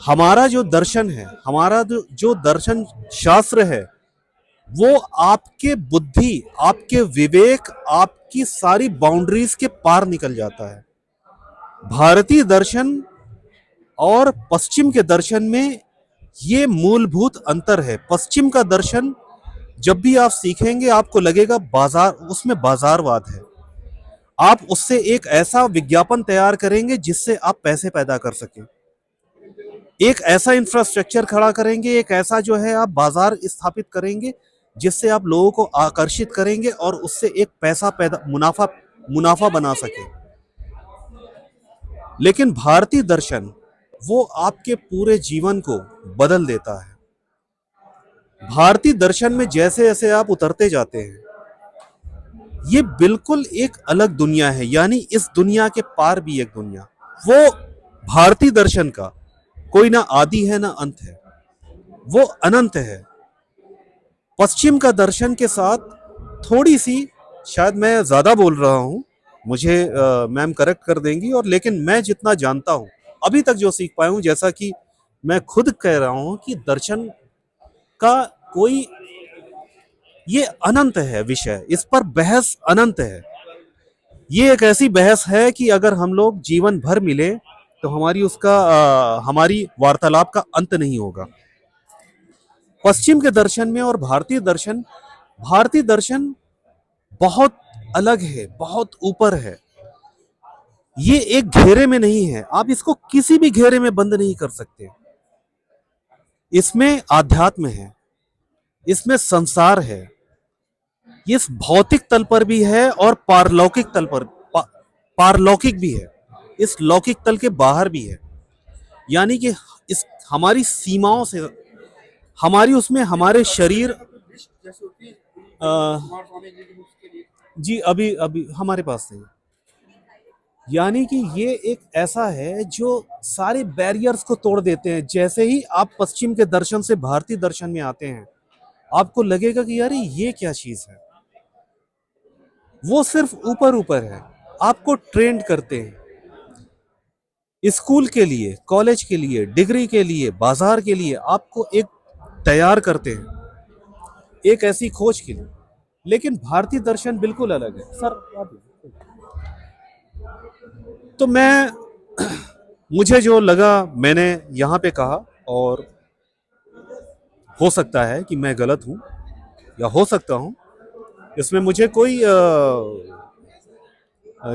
Speaker 1: हमारा जो दर्शन है, हमारा जो दर्शन शास्त्र है, वो आपके बुद्धि, आपके विवेक, आपकी सारी बाउंड्रीज के पार निकल जाता है। भारतीय दर्शन और पश्चिम के दर्शन में ये मूलभूत अंतर है। पश्चिम का दर्शन जब भी आप सीखेंगे, आपको लगेगा बाजार, उसमें बाजारवाद है। आप उससे एक ऐसा विज्ञापन तैयार करेंगे जिससे आप पैसे पैदा कर सकें, एक ऐसा इंफ्रास्ट्रक्चर खड़ा करेंगे, एक ऐसा जो है आप बाजार स्थापित करेंगे जिससे आप लोगों को आकर्षित करेंगे और उससे एक पैसा पैदा, मुनाफा बना सके। लेकिन भारतीय दर्शन वो आपके पूरे जीवन को बदल देता है। भारतीय दर्शन में जैसे जैसे आप उतरते जाते हैं, ये बिल्कुल एक अलग दुनिया है, यानी इस दुनिया के पार भी एक दुनिया। वो भारतीय दर्शन का कोई ना आदि है ना अंत है, वो अनंत है। पश्चिम का दर्शन के साथ थोड़ी सी, शायद मैं ज्यादा बोल रहा हूं, मुझे मैम करेक्ट कर देंगी, और लेकिन मैं जितना जानता हूं अभी तक जो सीख पाया हूं, जैसा कि मैं खुद कह रहा हूं कि दर्शन का कोई, ये अनंत है विषय, इस पर बहस अनंत है। ये एक ऐसी बहस है कि अगर हम लोग जीवन भर मिले तो हमारी वार्तालाप का अंत नहीं होगा। पश्चिम के दर्शन में और भारतीय दर्शन बहुत अलग है, बहुत ऊपर है। ये एक घेरे में नहीं है, आप इसको किसी भी घेरे में बंद नहीं कर सकते। इसमें आध्यात्म है, इसमें संसार है, ये इस भौतिक तल पर भी है और पारलौकिक तल पर पारलौकिक भी है, इस लौकिक तल के बाहर भी है। यानी कि इस हमारी सीमाओं से, हमारी उसमें हमारे शरीर जी अभी अभी हमारे पास नहीं। यानी कि ये एक ऐसा है जो सारे बैरियर्स को तोड़ देते हैं। जैसे ही आप पश्चिम के दर्शन से भारतीय दर्शन में आते हैं, आपको लगेगा कि यार ये क्या चीज है। वो सिर्फ ऊपर ऊपर है, आपको ट्रेंड करते हैं स्कूल के लिए, कॉलेज के लिए, डिग्री के लिए, बाजार के लिए, आपको एक तैयार करते हैं एक ऐसी खोज के लिए। लेकिन भारतीय दर्शन बिल्कुल अलग है सर। तो मुझे जो लगा मैंने यहाँ पे कहा, और हो सकता है कि मैं गलत हूँ या हो सकता हूँ, इसमें मुझे कोई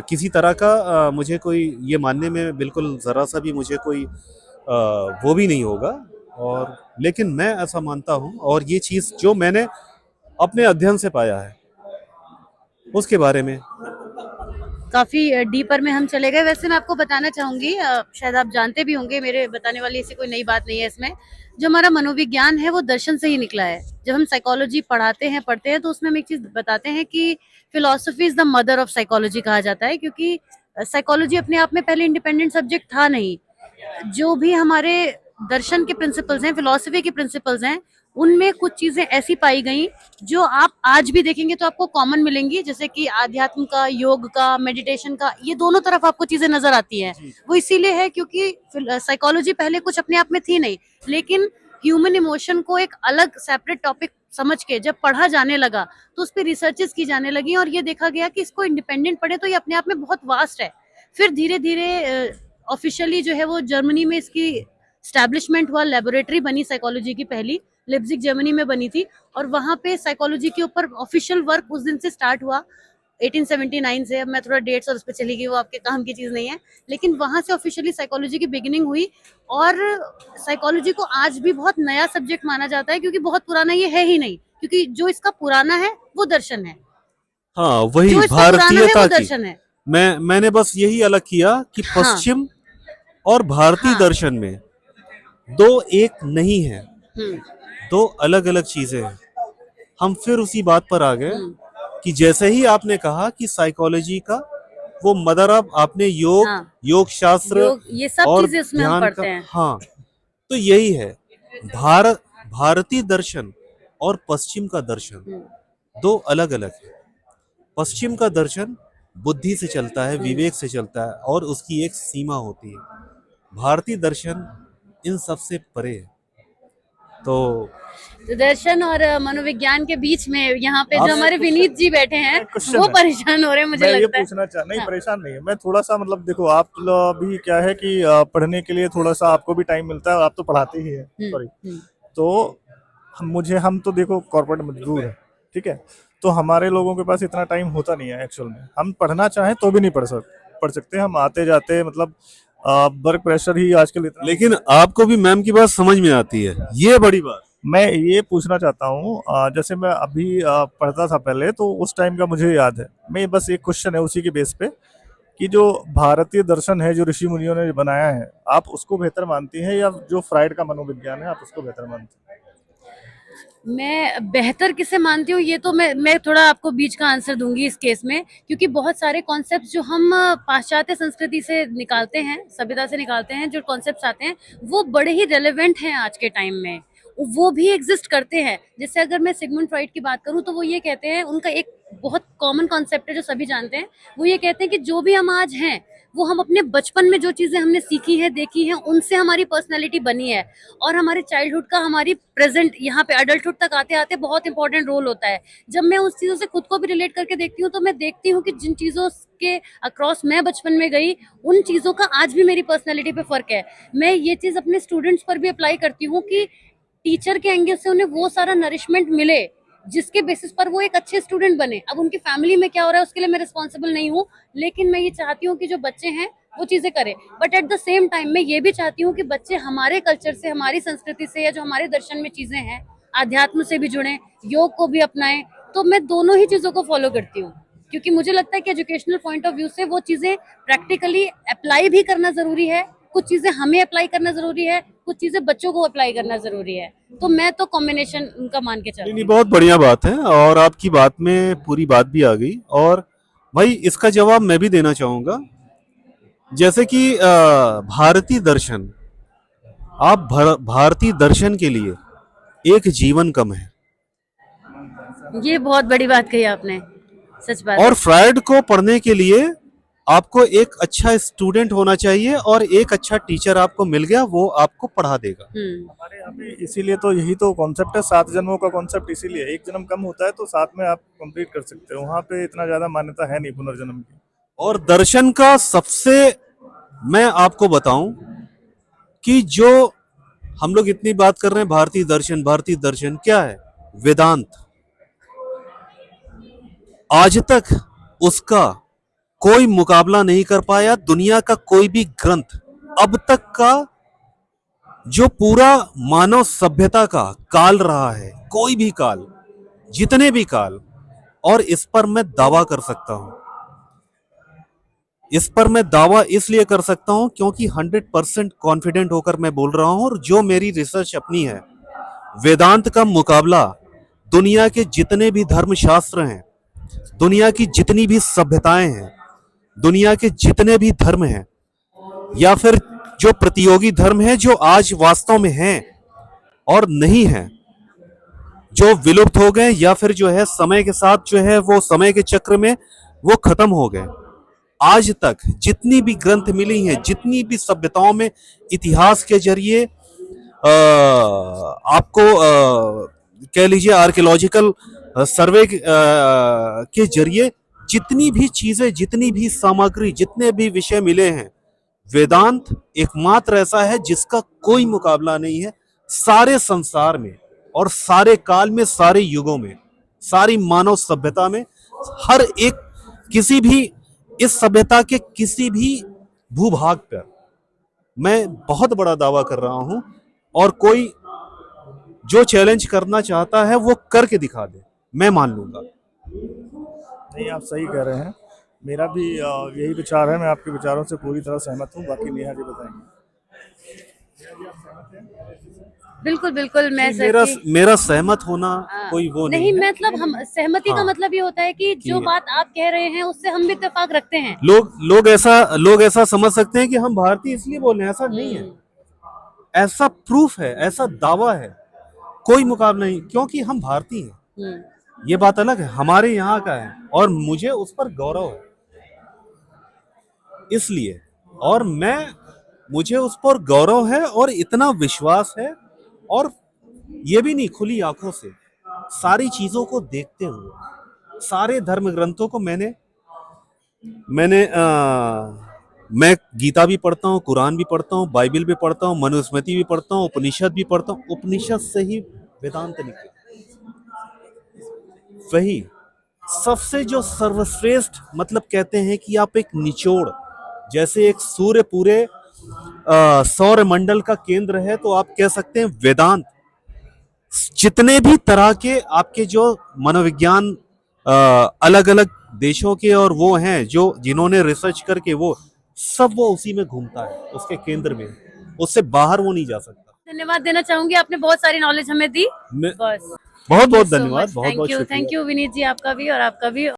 Speaker 1: किसी तरह का मुझे कोई ये मानने में बिल्कुल ज़रा सा भी मुझे कोई वो भी नहीं होगा। और लेकिन मैं ऐसा मानता हूँ, और ये चीज़ जो मैंने अपने अध्ययन से पाया है उसके बारे में।
Speaker 3: काफी डीपर में हम चले गए। वैसे मैं आपको बताना चाहूंगी, शायद आप जानते भी होंगे, मेरे बताने वाली ऐसी कोई नई बात नहीं है इसमें। जो हमारा मनोविज्ञान है वो दर्शन से ही निकला है। जब हम साइकोलॉजी पढ़ते हैं तो उसमें हम एक चीज बताते हैं कि philosophy is the mother of psychology कहा जाता है, क्योंकि साइकोलॉजी अपने आप में पहले इंडिपेंडेंट सब्जेक्ट था नहीं। जो भी हमारे दर्शन के प्रिंसिपल्स हैं, फिलोसफी के प्रिंसिपल्स हैं, उनमें कुछ चीजें ऐसी पाई गई जो आप आज भी देखेंगे तो आपको कॉमन मिलेंगी, जैसे कि आध्यात्म का, योग का, मेडिटेशन का, ये दोनों तरफ आपको चीजें नजर आती हैं। वो इसीलिए है क्योंकि साइकोलॉजी पहले कुछ अपने आप में थी नहीं, लेकिन ह्यूमन इमोशन को एक अलग सेपरेट टॉपिक समझ के जब पढ़ा जाने लगा तो उस पर रिसर्चेस की जाने लगी, और ये देखा गया कि इसको इंडिपेंडेंट पढ़े तो ये अपने आप में बहुत वास्ट है। फिर धीरे धीरे ऑफिशियली जो है वो जर्मनी में इसकी स्टैब्लिशमेंट हुआ, लेबोरेटरी बनी साइकोलॉजी की, पहली लिप्जिग जर्मनी में बनी थी, और वहां पे साइकोलॉजी के ऊपर ऑफिशियल वर्क उस दिन से स्टार्ट हुआ 1879 से। अब मैं थोड़ा डेट्स और उस पर चली गई, वो आपके काम की चीज नहीं है, लेकिन वहां से ऑफिशियली साइकोलॉजी की बिगिनिंग हुई। और साइकोलॉजी को आज भी बहुत नया सब्जेक्ट माना जाता है, क्योंकि बहुत पुराना ये है ही नहीं, क्योंकि जो इसका पुराना है वो दर्शन है।
Speaker 1: हाँ, वही
Speaker 3: जो इसका पुराना है
Speaker 1: भारतीयता
Speaker 3: वो
Speaker 1: की
Speaker 3: दर्शन है।
Speaker 1: मैंने बस यही अलग किया कि
Speaker 3: हाँ।
Speaker 1: पश्चिम और भारतीय
Speaker 3: हाँ।
Speaker 1: दर्शन में दो एक नहीं है,
Speaker 3: हम्म।
Speaker 1: दो अलग अलग चीजें हैं। हम फिर उसी बात पर आ गए
Speaker 3: हम्म।
Speaker 1: कि जैसे ही आपने कहा कि साइकोलॉजी का वो मदर ऑफ, आपने योग,
Speaker 3: हाँ।
Speaker 1: योग शास्त्र
Speaker 3: योग, ये सब
Speaker 1: और
Speaker 3: चीजें उसमें हम
Speaker 1: ध्यान
Speaker 3: पढ़ते
Speaker 1: का,
Speaker 3: हैं।
Speaker 1: हाँ, तो यही है भारतीय दर्शन और पश्चिम का दर्शन दो अलग अलग है। पश्चिम का दर्शन बुद्धि से चलता है, विवेक से चलता है, और उसकी एक सीमा होती है। भारतीय दर्शन इन सब से परे है। तो
Speaker 3: दर्शन और मनोविज्ञान के बीच में यहाँ पे जो
Speaker 1: आप-
Speaker 3: हमारे विनीत जी बैठे हैं
Speaker 2: क्वेश्चन
Speaker 3: वो
Speaker 2: है।
Speaker 3: परेशान हो रहे हैं, मुझे
Speaker 2: मैं ये
Speaker 3: लगता है।
Speaker 2: पूछना नहीं,
Speaker 3: हाँ।
Speaker 2: परेशान नहीं है मैं, थोड़ा सा मतलब देखो आप भी क्या है कि पढ़ने के लिए थोड़ा सा आपको भी टाइम मिलता है, आप तो पढ़ाते ही है, सॉरी। तो हम तो देखो कॉर्पोरेट मजदूर है, ठीक है, तो हमारे लोगों के पास इतना टाइम होता नहीं है एक्चुअल में। हम पढ़ना चाहें तो भी नहीं पढ़ सकते, हम आते जाते मतलब वर्क प्रेशर ही आजकल इतना।
Speaker 1: लेकिन आपको भी मैम की बात समझ में आती है, ये बड़ी बात।
Speaker 2: मैं ये पूछना चाहता हूँ, जैसे मैं अभी पढ़ता था पहले, तो उस टाइम का मुझे याद है, मैं बस एक क्वेश्चन है उसी के बेस पे कि जो भारतीय दर्शन है, जो ऋषि मुनियों ने बनाया है, आप उसको बेहतर मानती हैं या जो फ्राइड का मनोविज्ञान है आप उसको बेहतर मानती हैं?
Speaker 3: मैं बेहतर किसे मानती हूँ, ये तो मैं थोड़ा आपको बीच का आंसर दूंगी इस केस में, क्योंकि बहुत सारे कॉन्सेप्ट जो हम पाश्चात्य संस्कृति से निकालते हैं, सभ्यता से निकालते हैं, जो कॉन्सेप्ट्स आते हैं वो बड़े ही रेलेवेंट हैं आज के टाइम में, वो भी एग्जिस्ट करते हैं। जैसे अगर मैं सिगमंड फ्रॉइड की बात करूं तो वो ये कहते हैं, उनका एक बहुत कॉमन कॉन्सेप्ट है जो सभी जानते हैं, वो ये कहते हैं कि जो भी हम आज हैं वो हम अपने बचपन में जो चीजें हमने सीखी हैं, देखी हैं, उनसे हमारी पर्सनैलिटी बनी है, और हमारे चाइल्डहुड का हमारी प्रेजेंट यहाँ पे अडल्टहुड तक आते आते बहुत इंपॉर्टेंट रोल होता है। जब मैं उस चीजों से खुद को भी रिलेट करके देखती हूँ तो मैं देखती हूँ कि जिन चीजों के अक्रॉस मैं बचपन में गई, उन चीजों का आज भी मेरी पर्सनैलिटी पे फर्क है। मैं ये चीज अपने स्टूडेंट्स पर भी अप्लाई करती हूँ कि टीचर के एंगल से उन्हें वो सारा नरिशमेंट मिले जिसके बेसिस पर वो एक अच्छे स्टूडेंट बने। अब उनकी फैमिली में क्या हो रहा है उसके लिए मैं रिस्पॉन्सिबल नहीं हूँ, लेकिन मैं ये चाहती हूँ कि जो बच्चे हैं वो चीजें करें, but at the same time मैं ये भी चाहती हूँ कि बच्चे हमारे कल्चर से, हमारी संस्कृति से, या जो हमारे दर्शन में चीजें हैं, आध्यात्म से भी जुड़े, योग को भी अपनाएं। तो मैं दोनों ही चीजों को फॉलो करती हूँ, क्योंकि मुझे लगता है कि एजुकेशनल पॉइंट ऑफ व्यू से वो चीजें प्रैक्टिकली अप्लाई भी करना जरूरी है, कुछ चीजें हमें अप्लाई करना जरूरी है, कुछ चीजें बच्चों को अप्लाई करना जरूरी है। तो मैं तो कॉम्बिनेशन उनका मान के चलती
Speaker 1: नहीं
Speaker 3: हूँ।
Speaker 1: नहीं, बहुत बढ़िया बात है और आपकी बात में पूरी बात भी आ गई। और भाई इसका जवाब मैं भी देना चाहूंगा। जैसे कि भारतीय दर्शन, आप भारतीय दर्शन के लिए एक जीवन कम है।
Speaker 3: ये बहुत बड़ी बात कही आपने, सच बात
Speaker 1: और
Speaker 3: है।
Speaker 1: फ्रायड को पढ़ने के लिए आपको एक अच्छा स्टूडेंट होना चाहिए और एक अच्छा टीचर आपको मिल गया, वो आपको पढ़ा देगा।
Speaker 2: हमारे यहाँ पे इसीलिए तो यही तो कॉन्सेप्ट है, 7 जन्मों का कॉन्सेप्ट, इसीलिए एक जन्म कम होता है तो 7 में आप कंप्लीट कर सकते हो। वहाँ पे इतना ज्यादा मान्यता है नहीं पुनर्जन्म की।
Speaker 1: और दर्शन का सबसे, मैं आपको बताऊं कि जो हम लोग इतनी बात कर रहे हैं भारतीय दर्शन, भारतीय दर्शन क्या है? वेदांत। आज तक उसका कोई मुकाबला नहीं कर पाया दुनिया का कोई भी ग्रंथ। अब तक का जो पूरा मानव सभ्यता का काल रहा है, कोई भी काल, जितने भी काल, और इस पर मैं दावा कर सकता हूं, इस पर मैं दावा इसलिए कर सकता हूं क्योंकि 100% कॉन्फिडेंट होकर मैं बोल रहा हूं, और जो मेरी रिसर्च अपनी है, वेदांत का मुकाबला दुनिया के जितने भी धर्मशास्त्र हैं, दुनिया की जितनी भी सभ्यताएं हैं, दुनिया के जितने भी धर्म हैं, या फिर जो प्रतियोगी धर्म हैं जो आज वास्तव में हैं और नहीं हैं, जो विलुप्त हो गए या फिर जो है समय के साथ जो है वो समय के चक्र में वो खत्म हो गए, आज तक जितनी भी ग्रंथ मिली हैं, जितनी भी सभ्यताओं में इतिहास के जरिए आपको कह लीजिए आर्कियोलॉजिकल सर्वे के जरिए जितनी भी चीजें, जितनी भी सामग्री, जितने भी विषय मिले हैं, वेदांत एकमात्र ऐसा है जिसका कोई मुकाबला नहीं है सारे संसार में और सारे काल में, सारे युगों में, सारी मानव सभ्यता में, हर एक किसी भी इस सभ्यता के किसी भी भूभाग पर मैं बहुत बड़ा दावा कर रहा हूं, और कोई जो चैलेंज करना चाहता है वो करके दिखा दे, मैं मान लूंगा।
Speaker 2: नहीं, आप सही कह रहे हैं, मेरा भी यही विचार है, मैं आपके विचारों से पूरी तरह सहमत हूँ। बाकी नेहा जी बताएंगे।
Speaker 3: बिल्कुल बिल्कुल, मैं
Speaker 1: मेरा
Speaker 3: सच्ची
Speaker 1: मेरा सहमत होना
Speaker 3: हाँ।
Speaker 1: कोई वो
Speaker 3: नहीं,
Speaker 1: नहीं है।
Speaker 3: मतलब हम सहमति का
Speaker 1: हाँ।
Speaker 3: मतलब ये होता है कि जो बात आप कह रहे हैं उससे हम भी इत्तेफाक रखते हैं।
Speaker 1: लोग ऐसा समझ सकते हैं कि हम भारतीय इसलिए बोल रहे हैं, ऐसा नहीं है। ऐसा प्रूफ है, ऐसा दावा है, कोई मुकाबला नहीं, क्योंकि हम भारतीय हैं। ये बात अलग है, हमारे यहाँ का है और मुझे उस पर गौरव है, इसलिए, और मुझे उस पर गौरव है और इतना विश्वास है, और ये भी नहीं, खुली आंखों से सारी चीजों को देखते हुए, सारे धर्म ग्रंथों को मैं गीता भी पढ़ता हूँ, कुरान भी पढ़ता हूँ, बाइबल भी पढ़ता हूँ, मनुस्मृति भी पढ़ता हूँ, उपनिषद भी पढ़ता हूँ। उपनिषद से ही वेदांत निकला, वही सबसे जो सर्वश्रेष्ठ, मतलब कहते हैं कि आप एक निचोड़, जैसे एक सूर्य पूरे सौर मंडल का केंद्र है, तो आप कह सकते हैं वेदांत जितने भी तरह के आपके जो मनोविज्ञान अलग अलग देशों के और वो हैं जो जिन्होंने रिसर्च करके वो सब वो उसी में घूमता है, उसके केंद्र में, उससे बाहर वो नहीं जा सकता।
Speaker 3: धन्यवाद देना चाहूंगी, आपने बहुत सारी नॉलेज हमें दी।
Speaker 1: मैं
Speaker 3: बस
Speaker 1: बहुत बहुत
Speaker 3: सो
Speaker 1: धन्यवाद,
Speaker 3: मच,
Speaker 1: बहुत बहुत
Speaker 3: थैंक
Speaker 1: शुक्रिया।
Speaker 3: यू विनीत जी, आपका भी और आपका भी।